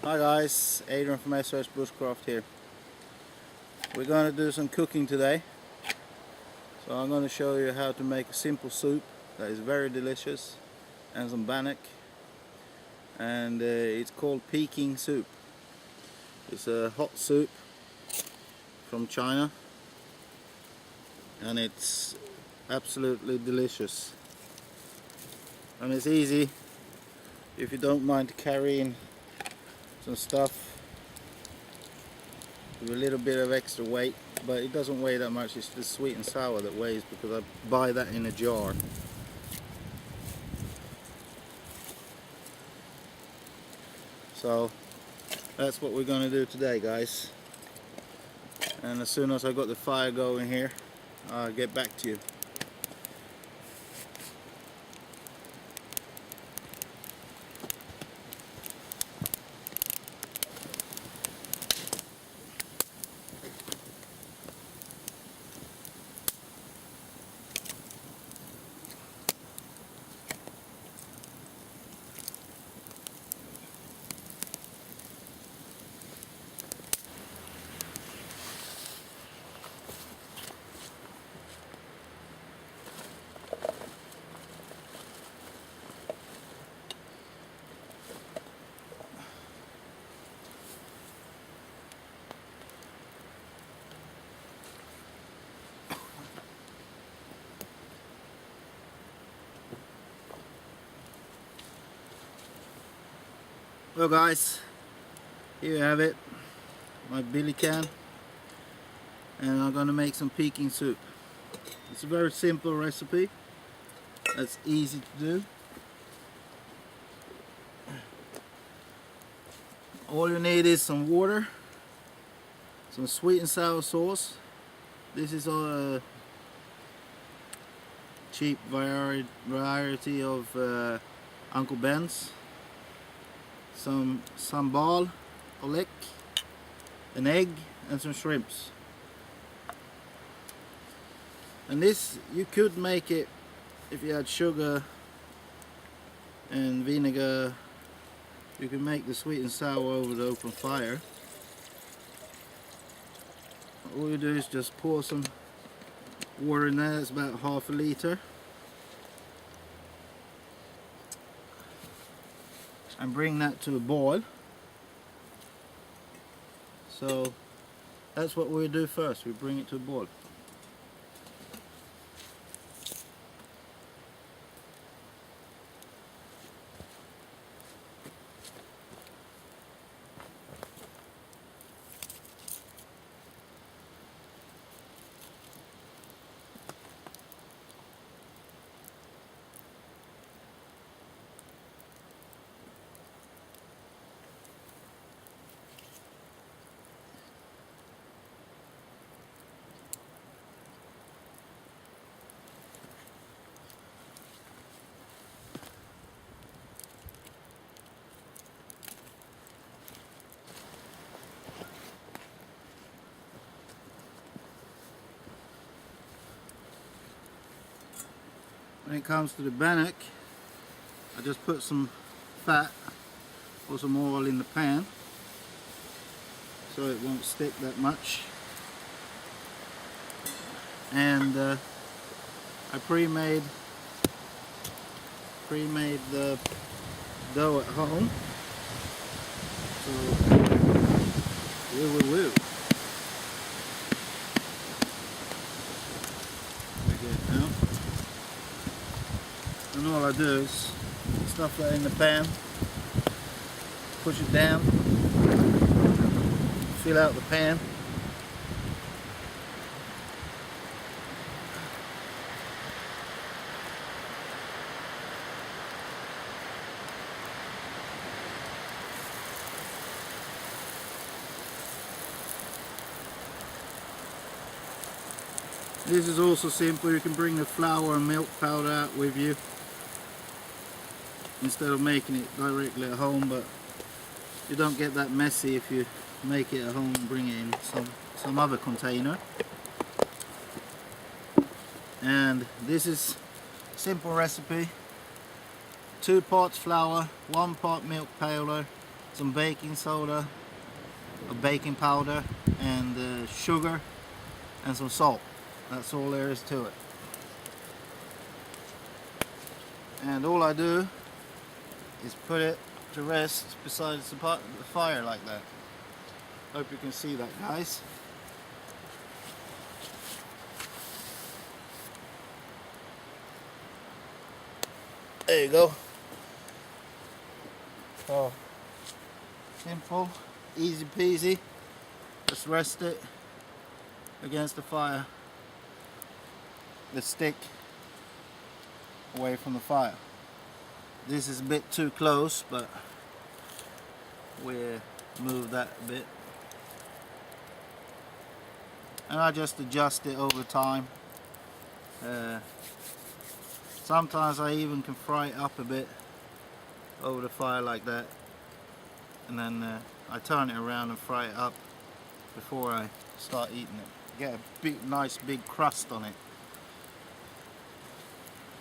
Hi guys, Adrian from SOS Bushcraft here. We're going to do some cooking today. So I'm going to show you how to make a simple soup that is very delicious and some bannock. And it's called Peking soup. It's a hot soup from China and it's absolutely delicious. And it's easy if you don't mind carrying some stuff with a little bit of extra weight, but it doesn't weigh that much. It's the sweet and sour that weighs, because I buy that in a jar. So that's what we're going to do today, guys. And as soon as I got the fire going here, I'll get back to you. Well guys, here you have it, my billy can, and I'm going to make some Peking soup. It's a very simple recipe, that's easy to do. All you need is some water, some sweet and sour sauce. This is a cheap variety of Uncle Ben's. Some sambal, olek, an egg and some shrimps. And this, you could make it if you had sugar and vinegar. You can make the sweet and sour over the open fire. All you do is just pour some water in there. It's about half a liter, and bring that to a boil. So that's what we do first, we bring it to a boil. When it comes to the bannock, I just put some fat or some oil in the pan so it won't stick that much. And I pre-made the dough at home. So woo. And all I do is stuff that in the pan, push it down, fill out the pan. This is also simple. You can bring the flour and milk powder out with you instead of making it directly at home, but you don't get that messy if you make it at home and bring it in some other container. And this is a simple recipe: 2 parts flour, 1 part milk powder, some baking soda, a baking powder, and sugar and some salt. That's all there is to it. And all I do is put it to rest beside the fire like that. Hope you can see that, guys. There you go. So simple, easy peasy. Just rest it against the fire, the stick away from the fire. This is a bit too close, but we'll move that a bit. And I just adjust it over time. Sometimes I even can fry it up a bit over the fire like that, and then I turn it around and fry it up before I start eating it. Get a nice big crust on it.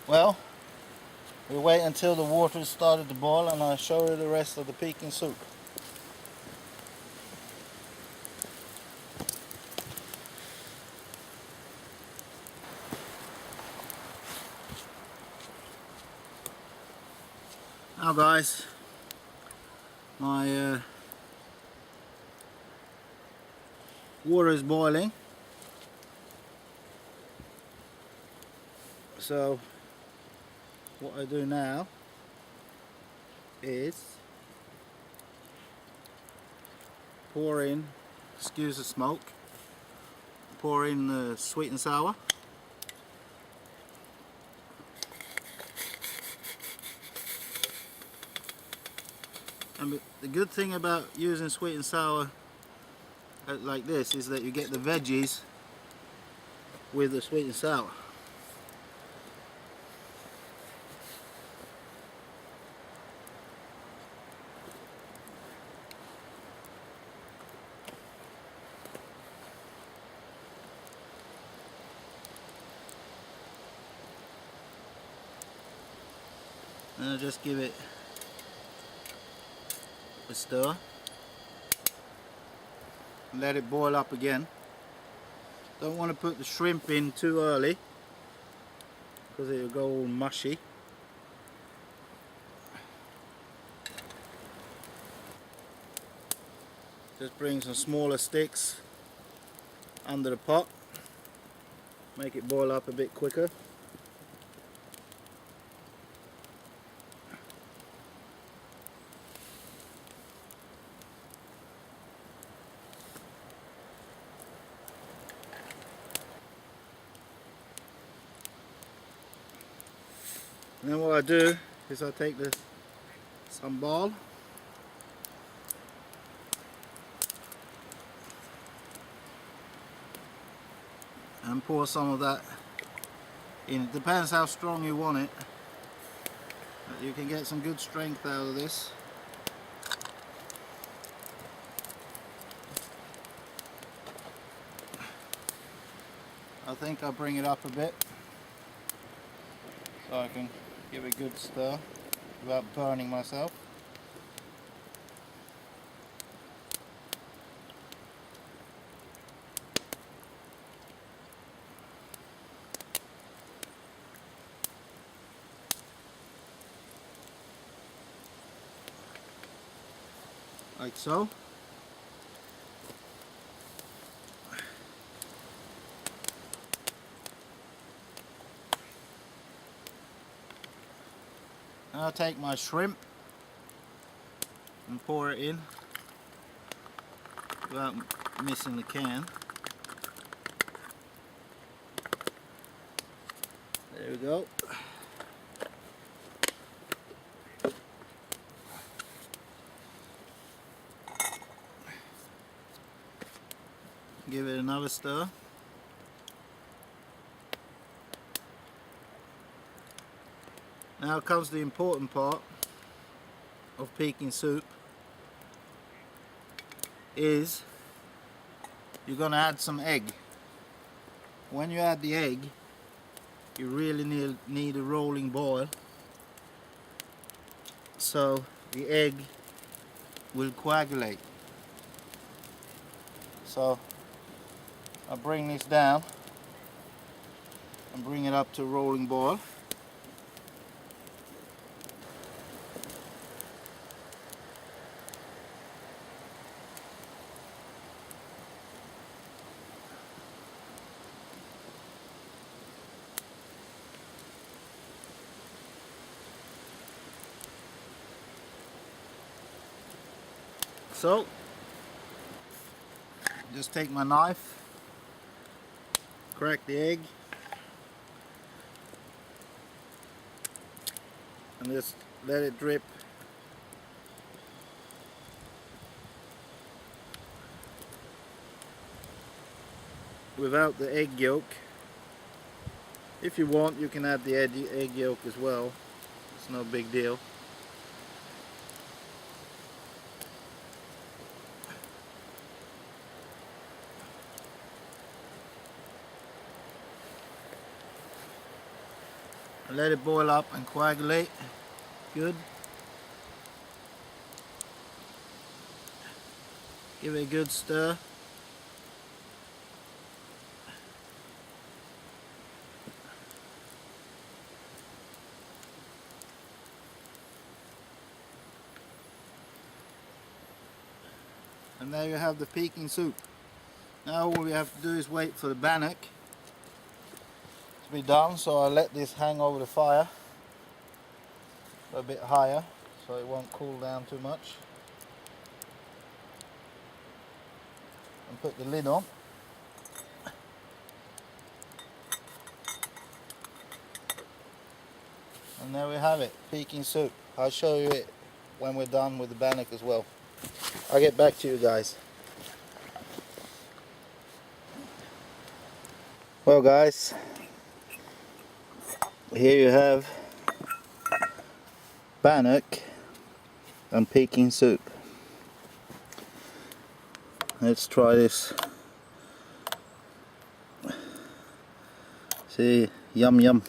Well, we wait until the water started to boil and I'll show you the rest of the Peking soup. Now guys, my water is boiling, so what I do now is pour in, excuse the smoke, pour in the sweet and sour. And the good thing about using sweet and sour like this is that you get the veggies with the sweet and sour. And I'll just give it a stir. Let it boil up again. Don't want to put the shrimp in too early because it'll go all mushy. Just bring some smaller sticks under the pot. Make it boil up a bit quicker. And then what I do is I take the sambal and pour some of that in. It depends how strong you want it. But you can get some good strength out of this. I think I'll bring it up a bit so I can give it a good stir without burning myself. Like so. Now I'll take my shrimp and pour it in without missing the can. There we go. Give it another stir. Now comes the important part of Peking soup, is you're going to add some egg. When you add the egg, you really need a rolling boil, so the egg will coagulate. So I bring this down and bring it up to rolling boil. So just take my knife, crack the egg, and just let it drip without the egg yolk. If you want, you can add the egg yolk as well. It's no big deal. And let it boil up and coagulate. Good. Give it a good stir. And there you have the Peking soup. Now all we have to do is wait for the bannock to be done, so I'll let this hang over the fire a bit higher so it won't cool down too much. And put the lid on. And there we have it, Peking soup. I'll show you it when we're done with the bannock as well. I'll get back to you guys. Well guys, here you have bannock and Peking soup. Let's try this. See, yum yum.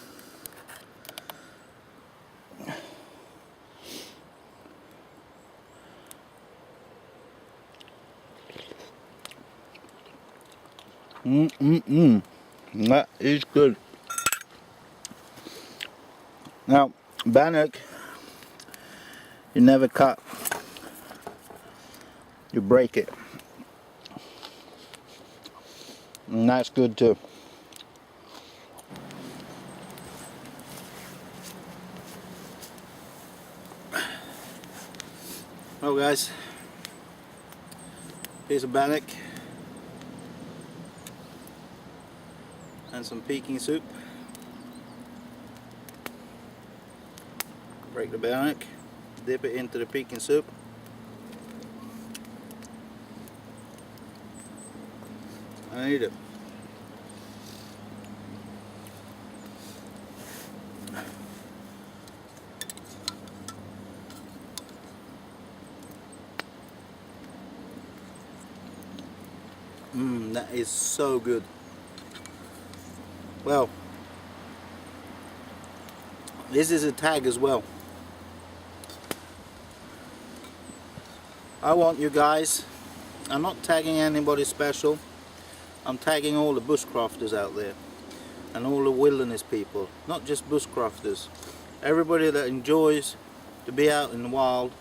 That is good. Now, bannock, you never cut, you break it. And that's good too. Well guys, piece of bannock and some Peking soup. Break the bannock, dip it into the Peking soup. And eat it. That is so good. Well, this is a tag as well. I want you guys, I'm not tagging anybody special, I'm tagging all the bushcrafters out there and all the wilderness people, not just bushcrafters, everybody that enjoys to be out in the wild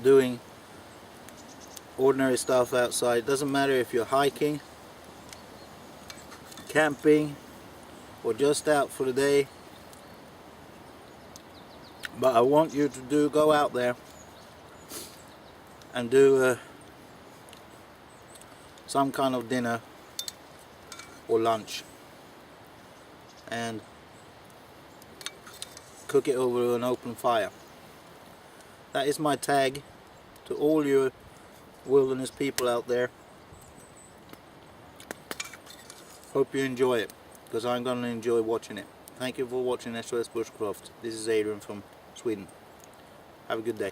doing ordinary stuff outside. It doesn't matter if you're hiking, camping, or just out for the day, but I want you to go out there and do some kind of dinner or lunch and cook it over an open fire. That is my tag to all your wilderness people out there. Hope you enjoy it, because I'm going to enjoy watching it. Thank you for watching SOS Bushcraft. This is Adrian from Sweden. Have a good day.